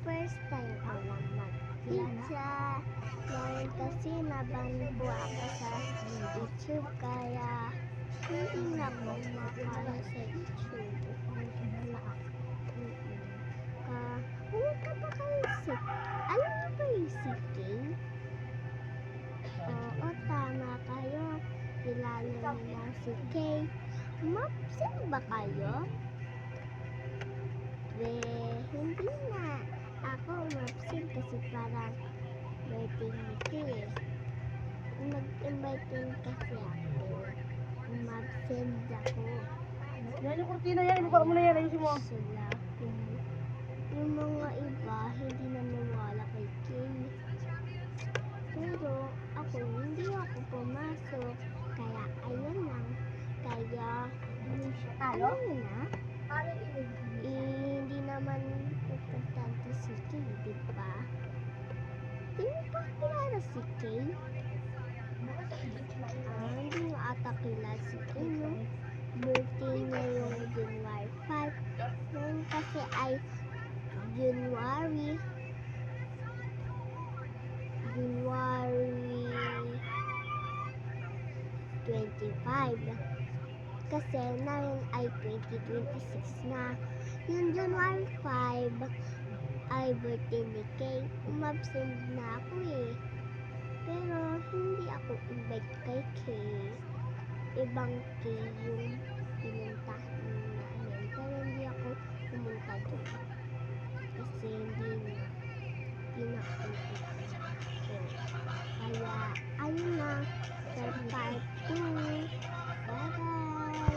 First time ko lang mag-pizza. Dahil kasi naban po ako sa YouTube, kaya hindi na ako makaya sa YouTube. Pumunta ba kayo alam niyo ba yung CK? Oo, tama kayo. Kilala niyo lang si Kay. Mapsin ba kayo? Hindi na. Ako mapsin kasi parang birthday ni Kay. Mag-invite din kasi ako. Mapsin ako. Yan yung kurtina yan. Ibuka mo na yan. Ayusin mo. Sila. Yung mga iba, hindi nanawala kay Kay. Pero ako, hindi ako pumasok. Kaya ayun lang. Kaya, alam mo na, hindi naman importante si Kay, di ba? Hindi mo pa kilala si Kay? Hindi mo ata kilala si Kay, no? Birthday niya yung January 5. Ngayon kasi ay January 25. Kasi ngayon ay 2026 na. Yung January 5 ay birthday ni Kay. Umabsent na ako eh. Pero hindi ako invite kay Kay. Ibang Kay yung